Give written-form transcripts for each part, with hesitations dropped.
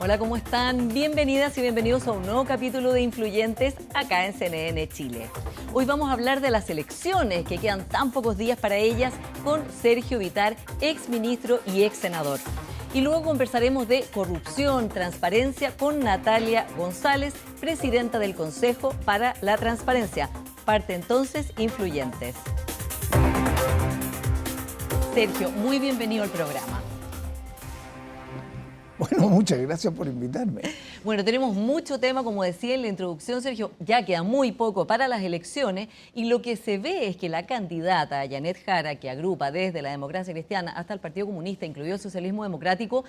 Hola, ¿cómo están? Bienvenidas y bienvenidos a un nuevo capítulo de Influyentes acá en CNN Chile. Hoy vamos a hablar de las elecciones, que quedan tan pocos días para ellas, con Sergio Vittar, exministro y ex senador. Y luego conversaremos de corrupción, transparencia con Natalia González, presidenta del Consejo para la Transparencia. Parte entonces Influyentes. Sergio, muy bienvenido al programa. Bueno, muchas gracias por invitarme. Bueno, tenemos mucho tema, como decía en la introducción, Sergio, ya queda muy poco para las elecciones y lo que se ve es que la candidata Janet Jara, que agrupa desde la democracia cristiana hasta el Partido Comunista, incluido el socialismo democrático,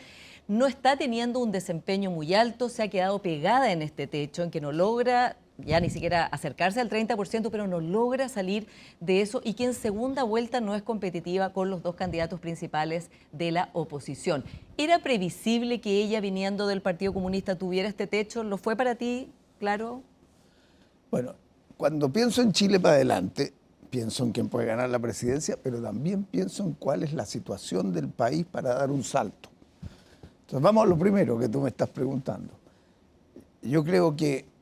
no está teniendo un desempeño muy alto, se ha quedado pegada en este techo, en que no logra ya ni siquiera acercarse al 30%, pero no logra salir de eso y que en segunda vuelta no es competitiva con los dos candidatos principales de la oposición. ¿Era previsible que ella, viniendo del Partido Comunista, tuviera este techo? ¿Lo fue para ti, claro? Bueno, cuando pienso en Chile para adelante, pienso en quién puede ganar la presidencia, pero también pienso en cuál es la situación del país para dar un salto. Entonces vamos a lo primero que tú me estás preguntando. Yo creo que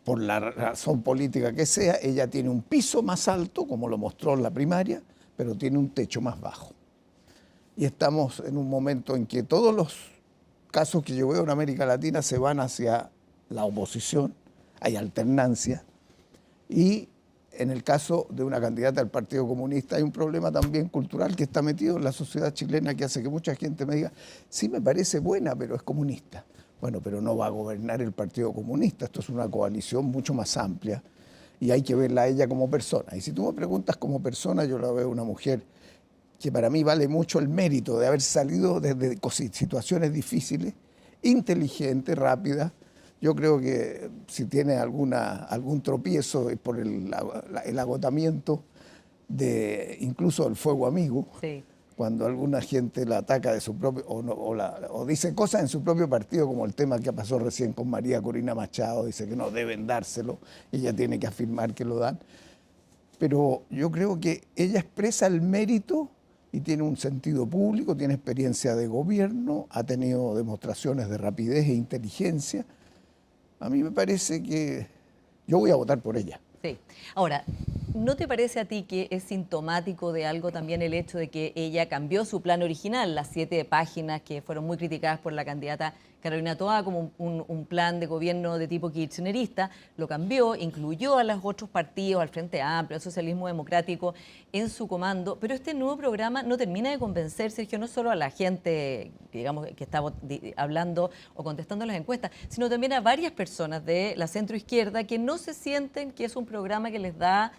por la razón política que sea, ella tiene un piso más alto, como lo mostró en la primaria, pero tiene un techo más bajo. Y estamos en un momento en que todos los casos que yo veo en América Latina se van hacia la oposición, hay alternancia, y en el caso de una candidata del Partido Comunista hay un problema también cultural que está metido en la sociedad chilena que hace que mucha gente me diga, sí me parece buena, pero es comunista. Bueno, pero no va a gobernar el Partido Comunista, esto es una coalición mucho más amplia y hay que verla a ella como persona. Y si tú me preguntas como persona, yo la veo una mujer que para mí vale mucho el mérito de haber salido desde situaciones difíciles, inteligente, rápida. Yo creo que si tiene algún tropiezo por el agotamiento de incluso el fuego amigo, sí. Cuando alguna gente la ataca de su propio, o dice cosas en su propio partido, como el tema que pasó recién con María Corina Machado, dice que no deben dárselo, y ella tiene que afirmar que lo dan. Pero yo creo que ella expresa el mérito y tiene un sentido público, tiene experiencia de gobierno, ha tenido demostraciones de rapidez e inteligencia. A mí me parece que yo voy a votar por ella. Sí. Ahora, ¿no te parece a ti que es sintomático de algo también el hecho de que ella cambió su plan original, las 7 páginas que fueron muy criticadas por la candidata Carolina Toá como un plan de gobierno de tipo kirchnerista, lo cambió, incluyó a los otros partidos, al Frente Amplio, al Socialismo Democrático en su comando, pero este nuevo programa no termina de convencer, Sergio, no solo a la gente, digamos, que está hablando o contestando las encuestas, sino también a varias personas de la centroizquierda que no se sienten que es un programa que les da,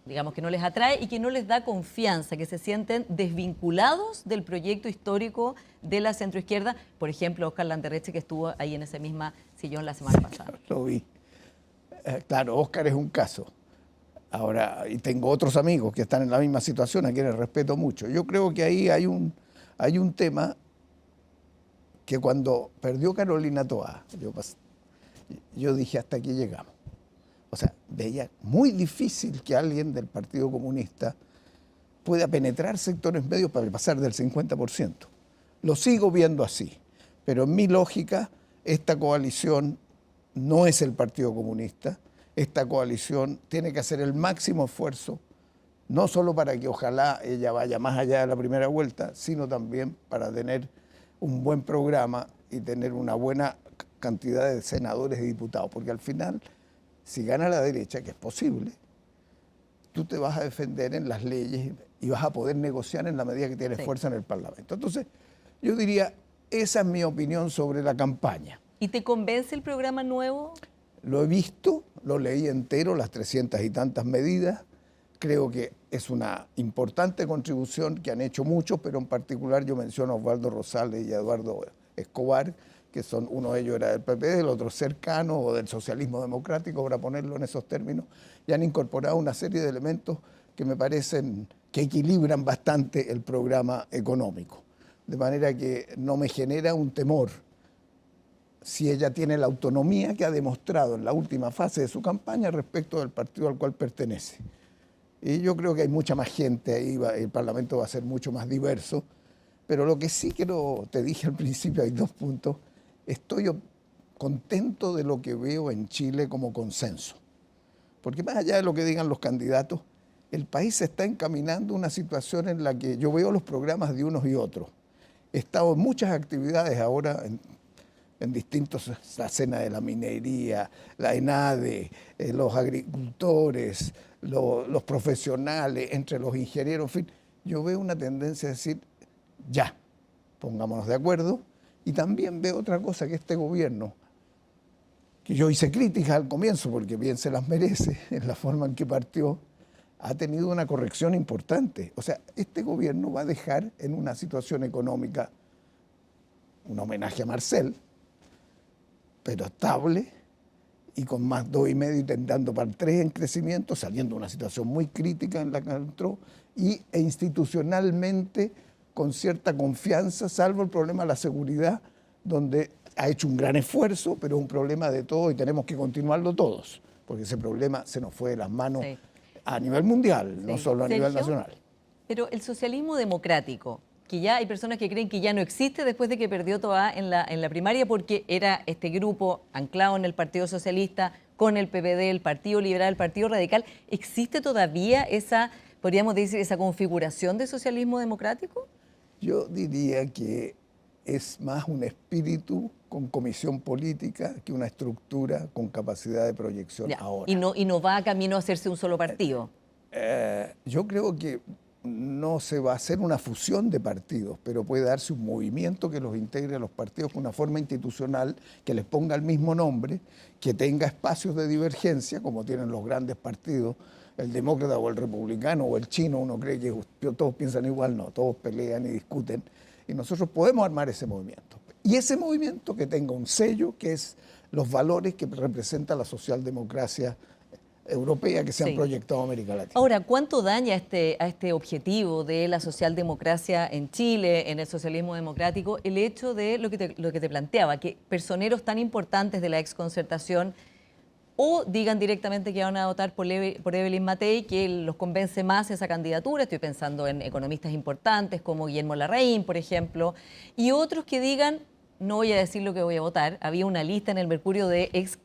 digamos, que no les atrae y que no les da confianza, que se sienten desvinculados del proyecto histórico de la centroizquierda. Por ejemplo, Óscar Landerreche, que estuvo ahí en ese misma sillón la semana pasada. Lo vi. Claro, Óscar es un caso. Ahora, y tengo otros amigos que están en la misma situación, a quienes respeto mucho. Yo creo que ahí hay un tema que cuando perdió Carolina Toá, yo dije, hasta aquí llegamos. O sea, veía muy difícil que alguien del Partido Comunista pueda penetrar sectores medios para pasar del 50%. Lo sigo viendo así, pero en mi lógica, esta coalición no es el Partido Comunista. Esta coalición tiene que hacer el máximo esfuerzo, no solo para que ojalá ella vaya más allá de la primera vuelta, sino también para tener un buen programa y tener una buena cantidad de senadores y diputados, porque al final, si gana la derecha, que es posible, tú te vas a defender en las leyes y vas a poder negociar en la medida que tienes fuerza en el Parlamento. Entonces, yo diría, esa es mi opinión sobre la campaña. ¿Y te convence el programa nuevo? Lo he visto, lo leí entero, las 300 y tantas medidas. Creo que es una importante contribución que han hecho muchos, pero en particular yo menciono a Osvaldo Rosales y a Eduardo Escobar, que son, uno de ellos era del PP, el otro cercano o del socialismo democrático, para ponerlo en esos términos, y han incorporado una serie de elementos que me parecen que equilibran bastante el programa económico. De manera que no me genera un temor si ella tiene la autonomía que ha demostrado en la última fase de su campaña respecto del partido al cual pertenece. Y yo creo que hay mucha más gente ahí, el Parlamento va a ser mucho más diverso, pero lo que sí quiero, te dije al principio, hay 2 puntos, estoy contento de lo que veo en Chile como consenso. Porque más allá de lo que digan los candidatos, el país se está encaminando a una situación en la que yo veo los programas de unos y otros. He estado en muchas actividades ahora en distintos, la Cena de la Minería, la ENADE, los agricultores, los profesionales, entre los ingenieros, en fin. Yo veo una tendencia a decir, ya, pongámonos de acuerdo. Y también veo otra cosa, que este gobierno, que yo hice críticas al comienzo, porque bien se las merece en la forma en que partió, ha tenido una corrección importante. O sea, este gobierno va a dejar en una situación económica un homenaje a Marcel, pero estable y con más 2,5 intentando para el 3 en crecimiento, saliendo de una situación muy crítica en la que entró, e institucionalmente con cierta confianza, salvo el problema de la seguridad, donde ha hecho un gran esfuerzo, pero es un problema de todos y tenemos que continuarlo todos, porque ese problema se nos fue de las manos a nivel mundial, no solo a nivel nacional. Pero el socialismo democrático, que ya hay personas que creen que ya no existe después de que perdió Toá en la primaria, porque era este grupo anclado en el Partido Socialista, con el PPD, el Partido Liberal, el Partido Radical. ¿Existe todavía esa, podríamos decir, esa configuración de socialismo democrático? Yo diría que es más un espíritu con comisión política que una estructura con capacidad de proyección ahora. Y no va camino a hacerse un solo partido. Yo creo que no se va a hacer una fusión de partidos, pero puede darse un movimiento que los integre a los partidos con una forma institucional, que les ponga el mismo nombre, que tenga espacios de divergencia, como tienen los grandes partidos, el demócrata o el republicano o el chino. Uno cree que todos piensan igual, no, todos pelean y discuten, y nosotros podemos armar ese movimiento. Y ese movimiento que tenga un sello, que es los valores que representa la socialdemocracia europea que se han proyectado a América Latina. Ahora, ¿cuánto daña a este objetivo de la socialdemocracia en Chile, en el socialismo democrático, el hecho de lo que te planteaba, que personeros tan importantes de la exconcertación o digan directamente que van a votar por Evelyn Matei, que los convence más esa candidatura? Estoy pensando en economistas importantes como Guillermo Larraín, por ejemplo, y otros que digan, no voy a decir lo que voy a votar. Había una lista en el Mercurio de ex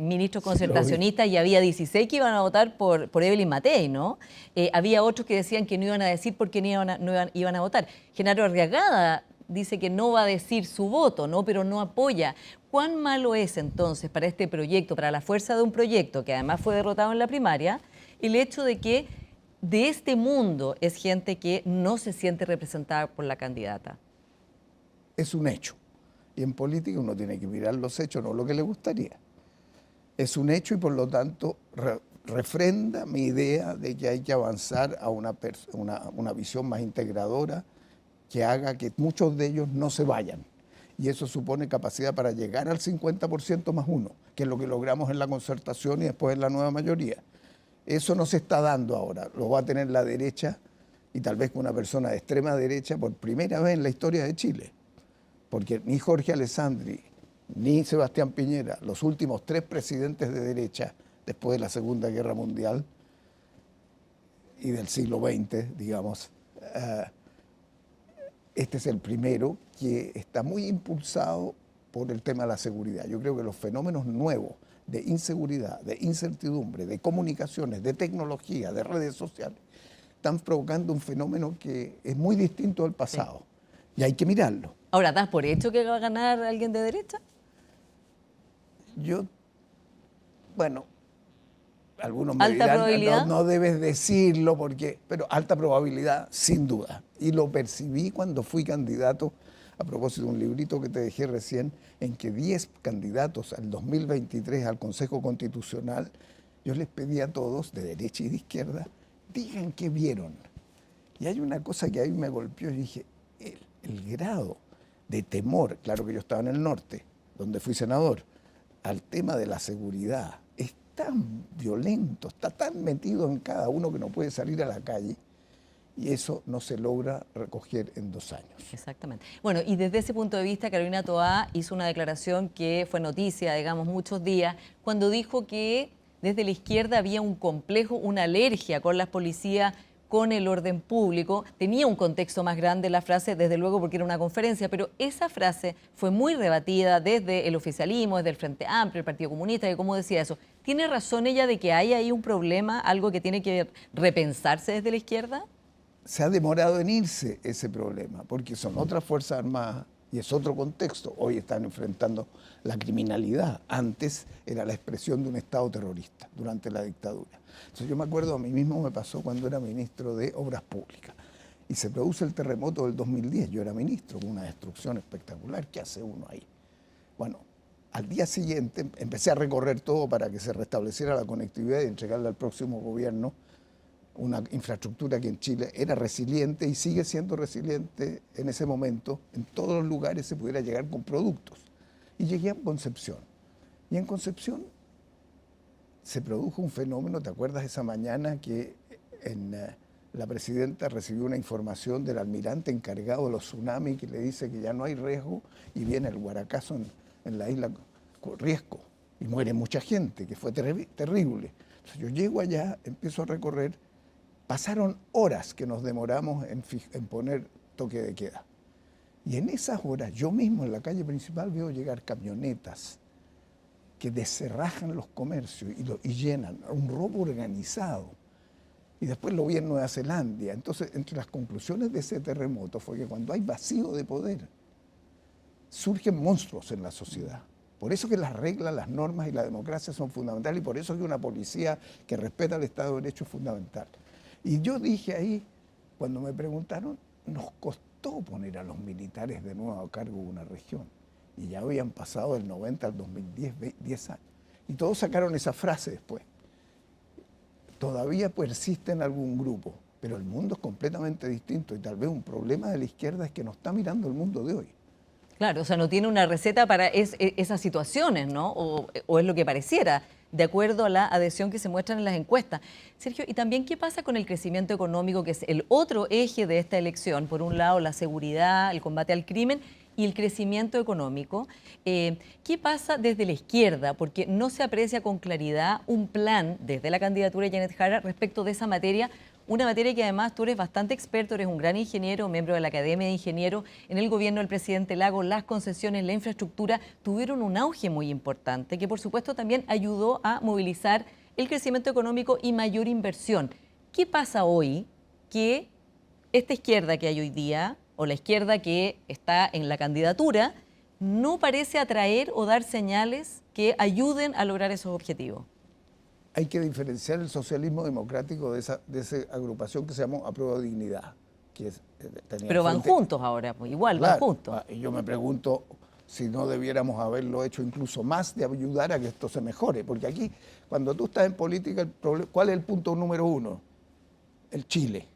ministros concertacionistas y había 16 que iban a votar por Evelyn Matei, ¿no? Había otros que decían que no iban a decir por quién iban a votar. Genaro Arriagada dice que no va a decir su voto, ¿no? Pero no apoya. ¿Cuán malo es entonces para este proyecto, para la fuerza de un proyecto que además fue derrotado en la primaria, el hecho de que de este mundo es gente que no se siente representada por la candidata? Es un hecho. Y en política uno tiene que mirar los hechos, no lo que le gustaría. Es un hecho y por lo tanto refrenda mi idea de que hay que avanzar a una visión más integradora que haga que muchos de ellos no se vayan. Y eso supone capacidad para llegar al 50% más uno, que es lo que logramos en la concertación y después en la nueva mayoría. Eso no se está dando ahora, lo va a tener la derecha y tal vez una persona de extrema derecha por primera vez en la historia de Chile. Porque ni Jorge Alessandri, ni Sebastián Piñera, los últimos 3 presidentes de derecha después de la Segunda Guerra Mundial y del siglo XX, digamos, este es el primero que está muy impulsado por el tema de la seguridad. Yo creo que los fenómenos nuevos de inseguridad, de incertidumbre, de comunicaciones, de tecnología, de redes sociales, están provocando un fenómeno que es muy distinto del pasado. Y hay que mirarlo. Ahora, ¿das por hecho que va a ganar alguien de derecha? Algunos me ¿Alta dirán, probabilidad? no debes decirlo, pero alta probabilidad, sin duda. Y lo percibí cuando fui candidato, a propósito de un librito que te dejé recién, en que 10 candidatos al 2023 al Consejo Constitucional, yo les pedí a todos, de derecha y de izquierda, digan qué vieron. Y hay una cosa que a mí me golpeó y dije, el grado de temor, claro que yo estaba en el norte, donde fui senador, al tema de la seguridad, es tan violento, está tan metido en cada uno que no puede salir a la calle, y eso no se logra recoger en 2 años. Exactamente. Bueno, y desde ese punto de vista, Carolina Toá hizo una declaración que fue noticia, digamos, muchos días, cuando dijo que desde la izquierda había un complejo, una alergia con las policías con el orden público. Tenía un contexto más grande la frase, desde luego porque era una conferencia, pero esa frase fue muy rebatida desde el oficialismo, desde el Frente Amplio, el Partido Comunista, que cómo decía eso. ¿Tiene razón ella de que hay ahí un problema, algo que tiene que repensarse desde la izquierda? Se ha demorado en irse ese problema, porque son otras Fuerzas Armadas y es otro contexto. Hoy están enfrentando la criminalidad. Antes era la expresión de un Estado terrorista durante la dictadura. Entonces yo me acuerdo, a mí mismo me pasó cuando era ministro de Obras Públicas y se produce el terremoto del 2010. Yo era ministro, con una destrucción espectacular. ¿Qué hace uno ahí? Bueno, al día siguiente empecé a recorrer todo para que se restableciera la conectividad y entregarle al próximo gobierno una infraestructura que en Chile era resiliente y sigue siendo resiliente en ese momento. En todos los lugares se pudiera llegar con productos. Y llegué a Concepción. Y en Concepción se produjo un fenómeno, ¿te acuerdas esa mañana que la presidenta recibió una información del almirante encargado de los tsunamis que le dice que ya no hay riesgo y viene el guaracazo en la isla Riesco y muere mucha gente, que fue terrible? Entonces yo llego allá, empiezo a recorrer, pasaron horas que nos demoramos en poner toque de queda. Y en esas horas, yo mismo en la calle principal veo llegar camionetas que descerrajan los comercios y llenan, un robo organizado. Y después lo vi en Nueva Zelanda. Entonces, entre las conclusiones de ese terremoto fue que cuando hay vacío de poder, surgen monstruos en la sociedad. Por eso que las reglas, las normas y la democracia son fundamentales y por eso que una policía que respeta el Estado de Derecho es fundamental. Y yo dije ahí, cuando me preguntaron, nos costó poner a los militares de nuevo a cargo de una región. Y ya habían pasado del 90 al 2010, 10 años. Y todos sacaron esa frase después. Todavía persiste en algún grupo, pero el mundo es completamente distinto y tal vez un problema de la izquierda es que no está mirando el mundo de hoy. Claro, o sea, no tiene una receta para esas situaciones, ¿no? O es lo que pareciera, de acuerdo a la adhesión que se muestran en las encuestas. Sergio, y también, ¿qué pasa con el crecimiento económico, que es el otro eje de esta elección? Por un lado, la seguridad, el combate al crimen y el crecimiento económico. ¿Qué pasa desde la izquierda? Porque no se aprecia con claridad un plan desde la candidatura de Janet Jara respecto de esa materia. Una materia que además tú eres bastante experto, eres un gran ingeniero, miembro de la Academia de Ingenieros. En el gobierno del presidente Lagos, las concesiones, la infraestructura tuvieron un auge muy importante, que por supuesto también ayudó a movilizar el crecimiento económico y mayor inversión. ¿Qué pasa hoy que esta izquierda que hay hoy día, o la izquierda que está en la candidatura, no parece atraer o dar señales que ayuden a lograr esos objetivos? Hay que diferenciar el socialismo democrático de esa agrupación que se llamó Apruebo Dignidad. Pero van juntos ahora, pues igual, claro, van juntos. Y yo me pregunto si no debiéramos haberlo hecho incluso más de ayudar a que esto se mejore. Porque aquí, cuando tú estás en política, ¿cuál es el punto número uno? El Chile.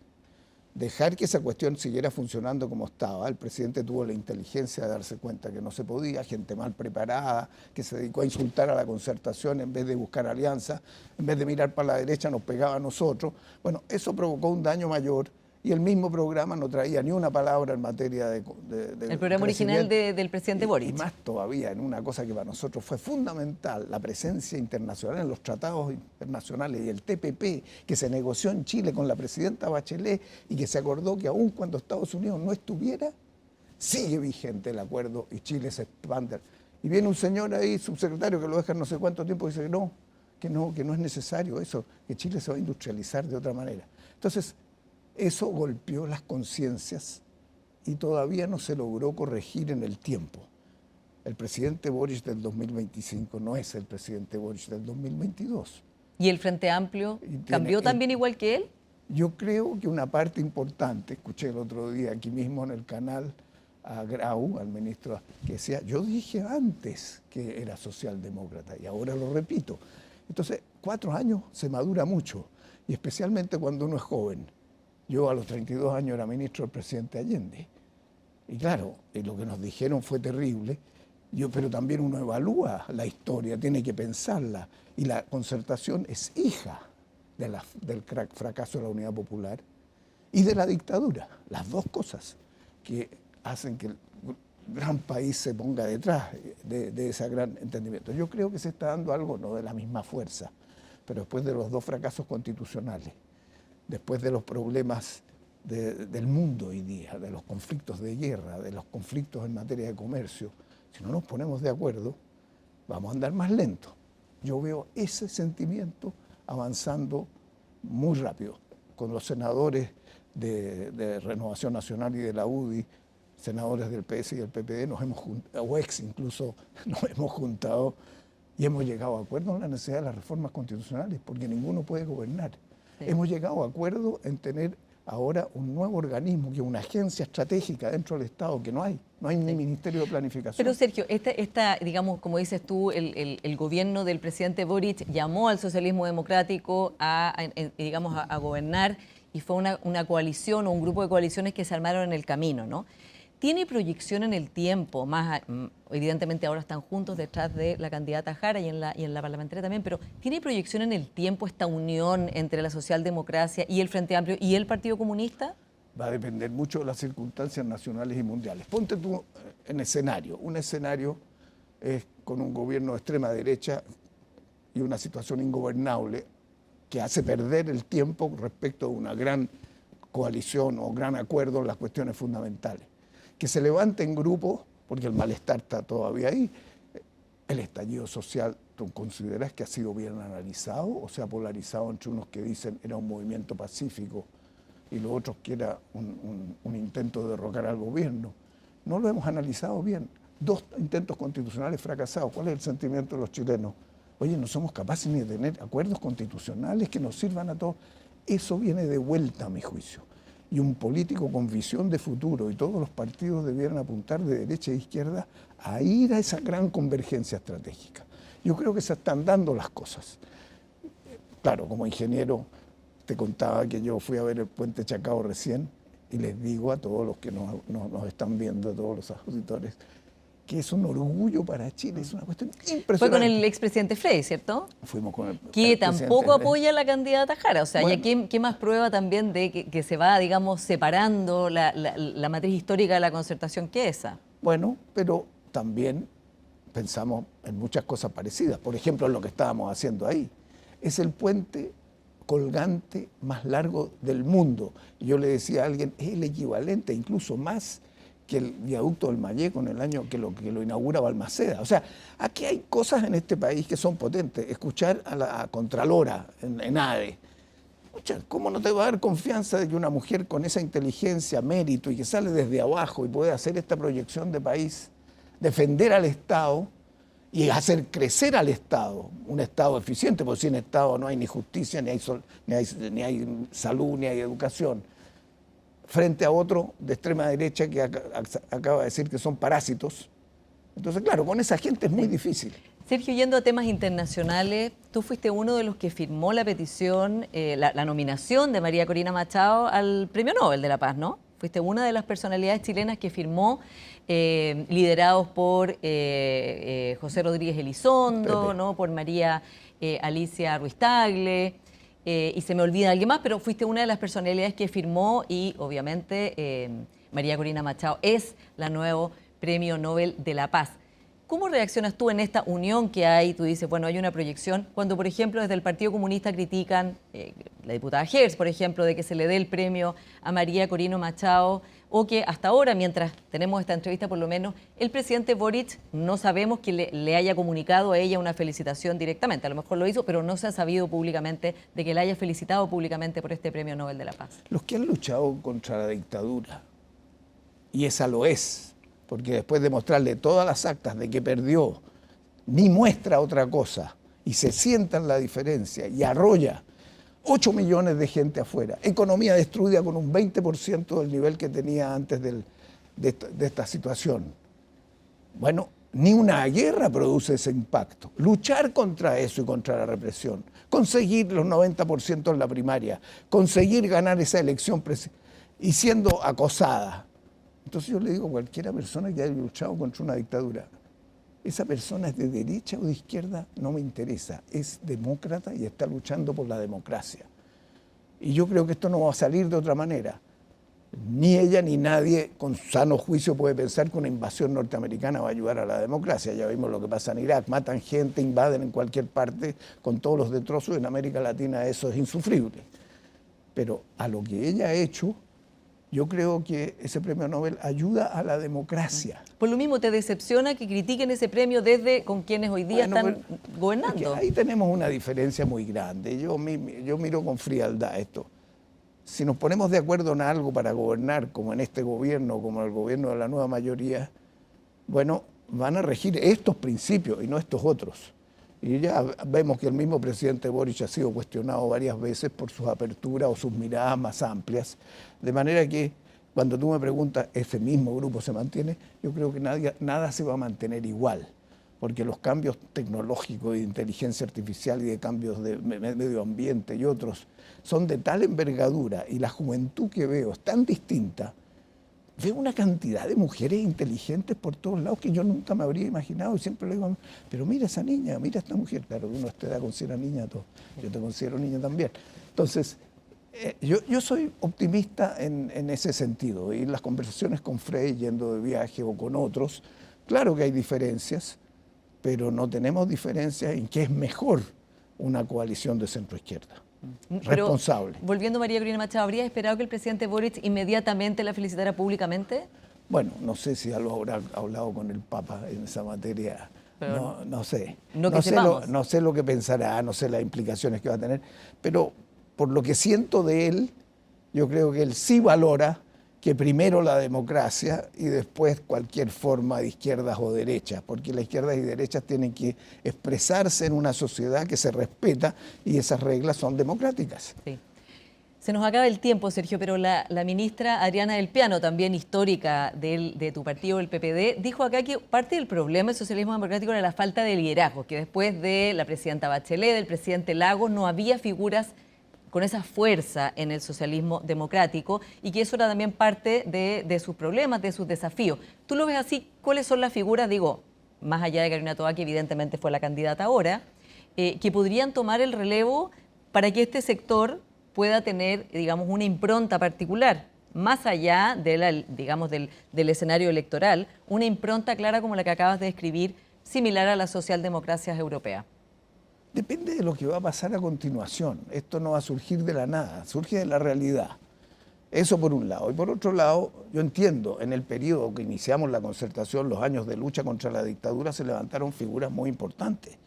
Dejar que esa cuestión siguiera funcionando como estaba. El presidente tuvo la inteligencia de darse cuenta que no se podía, gente mal preparada, que se dedicó a insultar a la concertación en vez de buscar alianzas, en vez de mirar para la derecha nos pegaba a nosotros. Bueno, eso provocó un daño mayor y el mismo programa no traía ni una palabra en materia de el programa original del presidente Boric. Y más todavía en una cosa que para nosotros fue fundamental, la presencia internacional en los tratados internacionales y el TPP que se negoció en Chile con la presidenta Bachelet y que se acordó que aun cuando Estados Unidos no estuviera, sigue vigente el acuerdo y Chile se expande. Y viene un señor ahí, subsecretario, que lo deja no sé cuánto tiempo y dice que no es necesario eso, que Chile se va a industrializar de otra manera. Entonces, eso golpeó las conciencias y todavía no se logró corregir en el tiempo. El presidente Boric del 2025 no es el presidente Boric del 2022. ¿Y el Frente Amplio cambió también igual que él? Yo creo que una parte importante, escuché el otro día aquí mismo en el canal a Grau, al ministro, que decía, yo dije antes que era socialdemócrata y ahora lo repito. Entonces, 4 años se madura mucho y especialmente cuando uno es joven. Yo a los 32 años era ministro del presidente Allende. Y claro, lo que nos dijeron fue terrible, pero también uno evalúa la historia, tiene que pensarla. Y la concertación es hija del fracaso de la Unidad Popular y de la dictadura. Las dos cosas que hacen que el gran país se ponga detrás de ese gran entendimiento. Yo creo que se está dando algo, no de la misma fuerza, pero después de los 2 fracasos constitucionales, después de los problemas del mundo hoy día, de los conflictos de guerra, de los conflictos en materia de comercio, si no nos ponemos de acuerdo, vamos a andar más lento. Yo veo ese sentimiento avanzando muy rápido. Con los senadores de Renovación Nacional y de la UDI, senadores del PS y del PPD, nos hemos juntado, o ex incluso, nos hemos juntado y hemos llegado a acuerdo en la necesidad de las reformas constitucionales, porque ninguno puede gobernar. Sí. Hemos llegado a acuerdo en tener ahora un nuevo organismo, que es una agencia estratégica dentro del Estado, que no hay ni Ministerio de Planificación. Pero Sergio, digamos, como dices tú, el gobierno del presidente Boric llamó al socialismo democrático a gobernar, y fue una coalición o un grupo de coaliciones que se armaron en el camino, ¿no? ¿Tiene proyección en el tiempo? Evidentemente ahora están juntos detrás de la candidata Jara y en la parlamentaria también, pero ¿tiene proyección en el tiempo esta unión entre la socialdemocracia y el Frente Amplio y el Partido Comunista? Va a depender mucho de las circunstancias nacionales y mundiales. Ponte tú en escenario. Un escenario es con un gobierno de extrema derecha y una situación ingobernable que hace perder el tiempo respecto a una gran coalición o gran acuerdo en las cuestiones fundamentales. Que se levante en grupo, porque el malestar está todavía ahí. El estallido social, ¿tú consideras que ha sido bien analizado o se ha polarizado entre unos que dicen era un movimiento pacífico y los otros que era un intento de derrocar al gobierno? No lo hemos analizado bien. 2 intentos constitucionales fracasados. ¿Cuál es el sentimiento de los chilenos? Oye, no somos capaces ni de tener acuerdos constitucionales que nos sirvan a todos. Eso viene de vuelta, a mi juicio. Y un político con visión de futuro, y todos los partidos debieran apuntar de derecha e izquierda a ir a esa gran convergencia estratégica. Yo creo que se están dando las cosas. Claro, como ingeniero te contaba que yo fui a ver el puente Chacao recién, y les digo a todos los que nos están viendo, a todos los auditores, que es un orgullo para Chile, es una cuestión impresionante. Fue con el expresidente Frey, ¿cierto? Fuimos con el que tampoco apoya a la candidata Jara. O sea, bueno, ¿ya qué más prueba también de que se va, digamos, separando la matriz histórica de la concertación que esa? Bueno, pero también pensamos en muchas cosas parecidas. Por ejemplo, en lo que estábamos haciendo ahí. Es el puente colgante más largo del mundo. Y yo le decía a alguien, es el equivalente, incluso más, que el viaducto del Mayeco en el año que lo inaugura Balmaceda. O sea, aquí hay cosas en este país que son potentes. Escuchar a la Contralora en ADE. Escucha, ¿cómo no te va a dar confianza de que una mujer con esa inteligencia, mérito y que sale desde abajo y puede hacer esta proyección de país, defender al Estado y hacer crecer al Estado, un Estado eficiente, porque sin Estado no hay ni justicia, ni hay salud, ni hay educación, frente a otro de extrema derecha que acaba de decir que son parásitos? Entonces, claro, con esa gente es muy difícil. Sergio, yendo a temas internacionales, tú fuiste uno de los que firmó la petición, la nominación de María Corina Machado al Premio Nobel de la Paz, ¿no? Fuiste una de las personalidades chilenas que firmó, liderados por José Rodríguez Elizondo, ¿no? Por María Alicia Ruiz Tagle, y se me olvida alguien más, pero fuiste una de las personalidades que firmó y obviamente María Corina Machado es la nuevo Premio Nobel de la Paz. ¿Cómo reaccionas tú en esta unión que hay? Tú dices, bueno, hay una proyección. Cuando, por ejemplo, desde el Partido Comunista critican, la diputada Hertz, por ejemplo, de que se le dé el premio a María Corina Machado, o que hasta ahora, mientras tenemos esta entrevista por lo menos, el presidente Boric no sabemos que le haya comunicado a ella una felicitación directamente. A lo mejor lo hizo, pero no se ha sabido públicamente de que la haya felicitado públicamente por este Premio Nobel de la Paz. Los que han luchado contra la dictadura, y esa lo es, porque después de mostrarle todas las actas de que perdió, ni muestra otra cosa, y se sienta en la diferencia, y arrolla 8 millones de gente afuera, economía destruida con un 20% del nivel que tenía antes de esta situación. Bueno, ni una guerra produce ese impacto. Luchar contra eso y contra la represión, conseguir los 90% en la primaria, conseguir ganar esa elección y siendo acosada. Entonces yo le digo a cualquiera persona que haya luchado contra una dictadura, esa persona es de derecha o de izquierda, no me interesa, es demócrata y está luchando por la democracia. Y yo creo que esto no va a salir de otra manera. Ni ella ni nadie con sano juicio puede pensar que una invasión norteamericana va a ayudar a la democracia. Ya vimos lo que pasa en Irak, matan gente, invaden en cualquier parte con todos los destrozos. En América Latina eso es insufrible. pero a lo que ella ha hecho, yo creo que ese premio Nobel ayuda a la democracia. Por lo mismo, ¿te decepciona que critiquen ese premio desde con quienes hoy día están gobernando? Es que ahí tenemos una diferencia muy grande. Yo miro con frialdad esto. Si nos ponemos de acuerdo en algo para gobernar, como en este gobierno, como en el gobierno de la nueva mayoría, bueno, van a regir estos principios y no estos otros. Y ya vemos que el mismo presidente Boric ha sido cuestionado varias veces por sus aperturas o sus miradas más amplias. De manera que cuando tú me preguntas, ¿ese mismo grupo se mantiene? Yo creo que nada se va a mantener igual, porque los cambios tecnológicos y de inteligencia artificial y de cambios de medio ambiente y otros son de tal envergadura y la juventud que veo es tan distinta. Veo una cantidad de mujeres inteligentes por todos lados que yo nunca me habría imaginado. Y siempre le digo, pero mira esa niña, mira esta mujer. Claro, uno a esta edad considera niña todo. Yo te considero niña también. Entonces, yo soy optimista en ese sentido. Y en las conversaciones con Frei, yendo de viaje o con otros, claro que hay diferencias, pero no tenemos diferencias en qué es mejor una coalición de centro-izquierda. Responsable. Pero, volviendo a María Corina Machado, ¿habría esperado que el presidente Boric inmediatamente la felicitara públicamente? Bueno, no sé si ya lo habrá hablado con el Papa en esa materia, no sé. No sé lo que pensará, no sé las implicaciones que va a tener, pero por lo que siento de él, yo creo que él sí valora que primero la democracia y después cualquier forma de izquierdas o derechas, porque las izquierdas y derechas tienen que expresarse en una sociedad que se respeta y esas reglas son democráticas. Sí. Se nos acaba el tiempo, Sergio, pero la ministra Adriana del Piano, también histórica de tu partido, el PPD, dijo acá que parte del problema del socialismo democrático era la falta de liderazgo, que después de la presidenta Bachelet, del presidente Lagos, no había figuras con esa fuerza en el socialismo democrático y que eso era también parte de sus problemas, de sus desafíos. ¿Tú lo ves así? ¿Cuáles son las figuras, digo, más allá de Carolina Toá, que evidentemente fue la candidata ahora, que podrían tomar el relevo para que este sector pueda tener, digamos, una impronta particular, más allá de digamos, del escenario electoral, una impronta clara como la que acabas de describir, similar a las socialdemocracias europeas? Depende de lo que va a pasar a continuación. Esto no va a surgir de la nada, surge de la realidad. Eso por un lado. Y por otro lado, yo entiendo, en el periodo que iniciamos la concertación, los años de lucha contra la dictadura, se levantaron figuras muy importantes,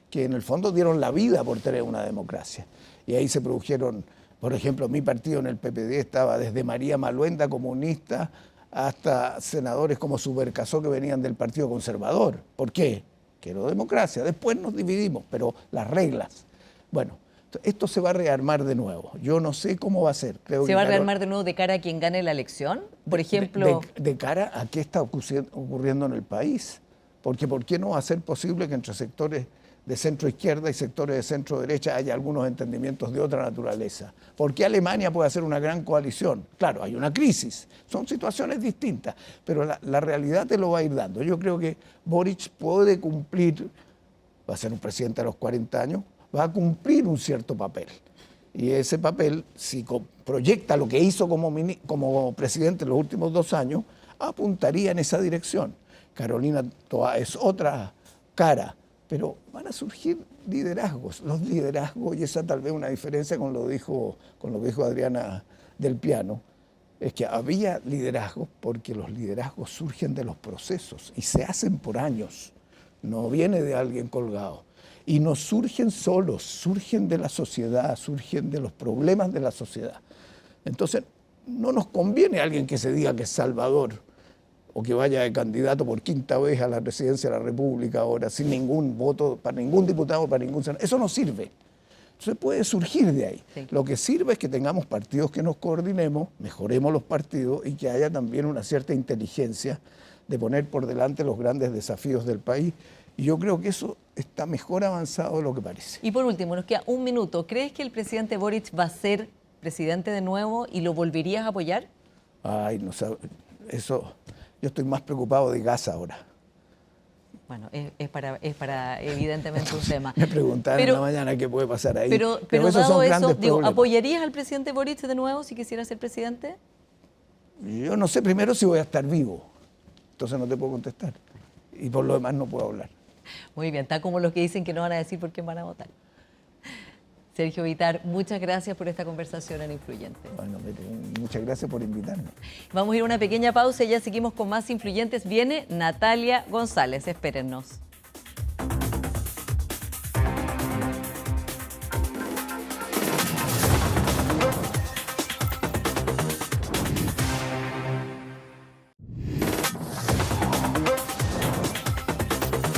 que en el fondo dieron la vida por tener una democracia. Y ahí se produjeron, por ejemplo, mi partido en el PPD estaba desde María Maluenda, comunista, hasta senadores como Subercasó, que venían del Partido Conservador. ¿Por qué? Quiero democracia. Después nos dividimos, pero las reglas. Bueno, esto se va a rearmar de nuevo. Yo no sé cómo va a ser. ¿Se va a rearmar de nuevo de cara a quien gane la elección? Por ejemplo... De cara a qué está ocurriendo en el país. Porque ¿por qué no va a ser posible que entre sectores de centro izquierda y sectores de centro derecha haya algunos entendimientos de otra naturaleza? ¿Por qué Alemania puede hacer una gran coalición? Claro, hay una crisis, son situaciones distintas, pero la realidad te lo va a ir dando. Yo creo que Boric puede cumplir, va a ser un presidente a los 40 años, va a cumplir un cierto papel. Y ese papel, si proyecta lo que hizo como presidente en los últimos 2 años, apuntaría en esa dirección. Carolina Toá es otra cara, pero van a surgir liderazgos. Los liderazgos, y esa tal vez una diferencia con lo que dijo Adriana del Piano, es que había liderazgos porque los liderazgos surgen de los procesos y se hacen por años. No viene de alguien colgado. Y no surgen solos, surgen de la sociedad, surgen de los problemas de la sociedad. Entonces, no nos conviene alguien que se diga que es salvador o que vaya de candidato por 5ª vez a la presidencia de la República ahora, sin ningún voto para ningún diputado, para ningún senador. Eso no sirve. Entonces puede surgir de ahí. Sí. Lo que sirve es que tengamos partidos que nos coordinemos, mejoremos los partidos y que haya también una cierta inteligencia de poner por delante los grandes desafíos del país. Y yo creo que eso está mejor avanzado de lo que parece. Y por último, nos queda 1 minuto. ¿Crees que el presidente Boric va a ser presidente de nuevo y lo volverías a apoyar? Ay, no sabe, eso... Yo estoy más preocupado de Gaza ahora. Bueno, es para evidentemente un tema. Me preguntaron en la mañana qué puede pasar ahí. Pero dado eso, digo, ¿apoyarías al presidente Boric de nuevo si quisiera ser presidente? Yo no sé primero si voy a estar vivo. Entonces no te puedo contestar. Y por lo demás no puedo hablar. Muy bien, está como los que dicen que no van a decir por quién van a votar. Sergio Vittar, muchas gracias por esta conversación en Influyente. Bueno, muchas gracias por invitarme. Vamos a ir a una pequeña pausa y ya seguimos con más Influyentes. Viene Natalia González, espérennos.